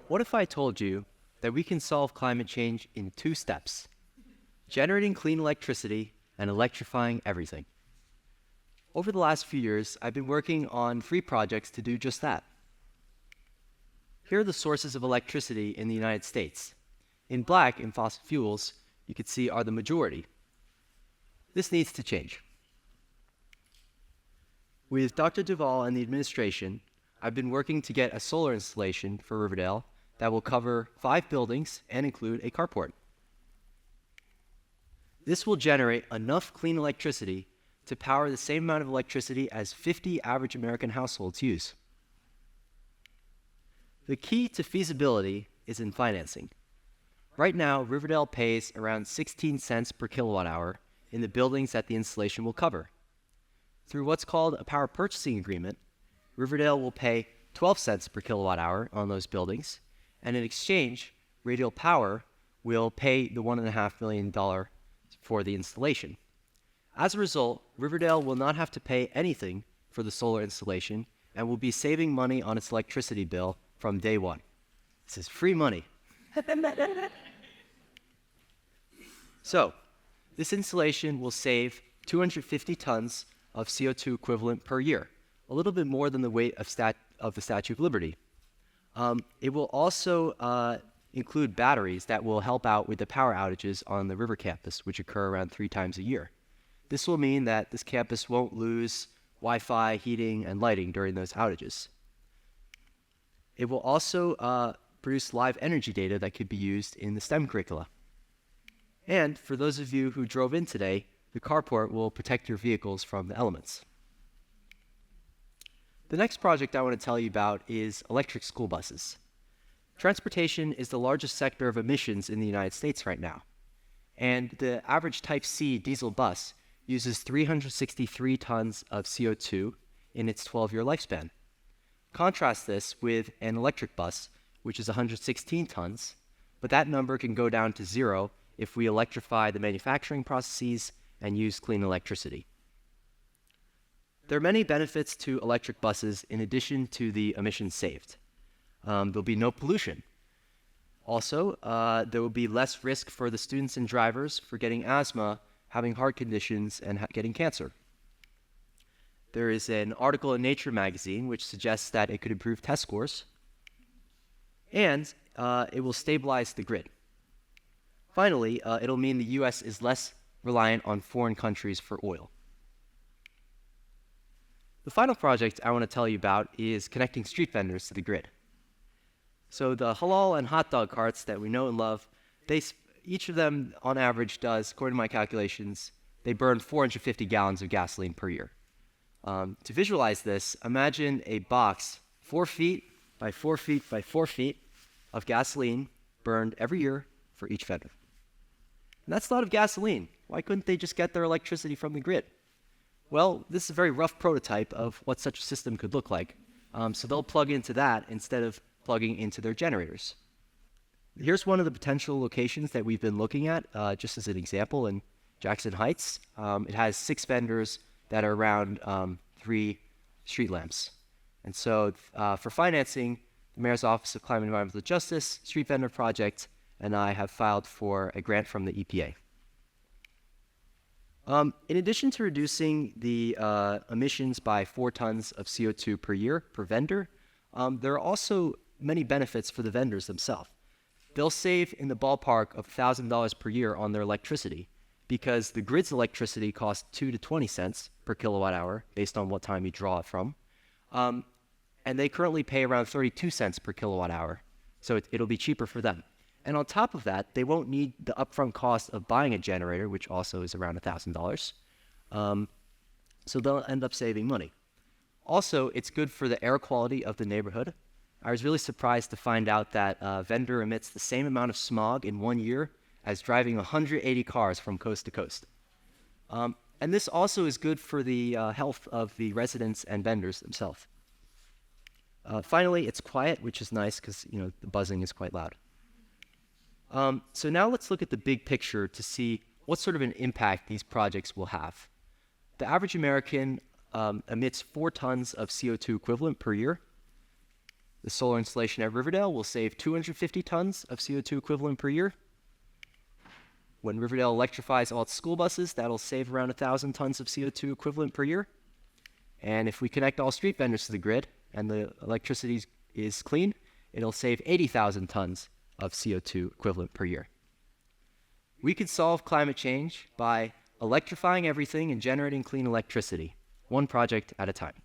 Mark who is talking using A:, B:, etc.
A: What if I told you that we can solve climate change in 2 steps? Generating clean electricity and electrifying everything. Over the last few years, I've been working on 3 projects to do just that. Here are the sources of electricity in the United States. In black, in fossil fuels, you can see are the majority. This needs to change. With Dr. Duvall and the administration, I've been working to get a solar installation for Riverdale that will cover 5 buildings and include a carport. This will generate enough clean electricity to power the same amount of electricity as 50 average American households use. The key to feasibility is in financing. Right now, Riverdale pays around 16 cents per kilowatt hour in the buildings that the installation will cover. Through what's called a power purchasing agreement, Riverdale will pay 12 cents per kilowatt hour on those buildings, and in exchange, Radial Power will pay the $1.5 million for the installation. As a result, Riverdale will not have to pay anything for the solar installation and will be saving money on its electricity bill from day one. This is free money. So, this installation will save 250 tons of CO2 equivalent per year, a little bit more than the weight of the Statue of Liberty. It will also include batteries that will help out with the power outages on the river campus, which occur around 3 times a year. This will mean that this campus won't lose Wi-Fi, heating, and lighting during those outages. It will also produce live energy data that could be used in the STEM curricula. And for those of you who drove in today, the carport will protect your vehicles from the elements. The next project I want to tell you about is electric school buses. Transportation is the largest sector of emissions in the United States right now, and the average Type C diesel bus uses 363 tons of CO2 in its 12-year lifespan. Contrast this with an electric bus, which is 116 tons, but that number can go down to 0 if we electrify the manufacturing processes and use clean electricity. There are many benefits to electric buses in addition to the emissions saved. There'll be no pollution. Also, there will be less risk for the students and drivers for getting asthma, having heart conditions, and getting cancer. There is an article in Nature magazine which suggests that it could improve test scores, and it will stabilize the grid. Finally, it'll mean the U.S. is less reliant on foreign countries for oil. The final project I want to tell you about is connecting street vendors to the grid. So the halal and hot dog carts that we know and love, each of them on average does, according to my calculations, they burn 450 gallons of gasoline per year. To visualize this, imagine a box 4 feet by 4 feet by 4 feet of gasoline burned every year for each vendor. And that's a lot of gasoline. Why couldn't they just get their electricity from the grid? Well, this is a very rough prototype of what such a system could look like. So they'll plug into that instead of plugging into their generators. Here's one of the potential locations that we've been looking at, just as an example, in Jackson Heights. It has 6 vendors that are around 3 street lamps. And so for financing, the Mayor's Office of Climate and Environmental Justice, Street Vendor Project, and I have filed for a grant from the EPA. In addition to reducing the emissions by 4 tons of CO2 per year per vendor, there are also many benefits for the vendors themselves. They'll save in the ballpark of $1,000 per year on their electricity because the grid's electricity costs 2 to 20 cents per kilowatt hour based on what time you draw it from. And they currently pay around 32 cents per kilowatt hour, so it'll be cheaper for them. And on top of that, they won't need the upfront cost of buying a generator, which also is around $1,000. So they'll end up saving money. Also, it's good for the air quality of the neighborhood. I was really surprised to find out that a vendor emits the same amount of smog in 1 year as driving 180 cars from coast to coast. And this also is good for the health of the residents and vendors themselves. Finally, it's quiet, which is nice because the buzzing is quite loud. So now let's look at the big picture to see what sort of an impact these projects will have. The average American emits 4 tons of CO2 equivalent per year. The solar installation at Riverdale will save 250 tons of CO2 equivalent per year. When Riverdale electrifies all its school buses, that'll save around 1,000 tons of CO2 equivalent per year. And if we connect all street vendors to the grid and the electricity is clean, it'll save 80,000 tons of CO2 equivalent per year. We could solve climate change by electrifying everything and generating clean electricity, one project at a time.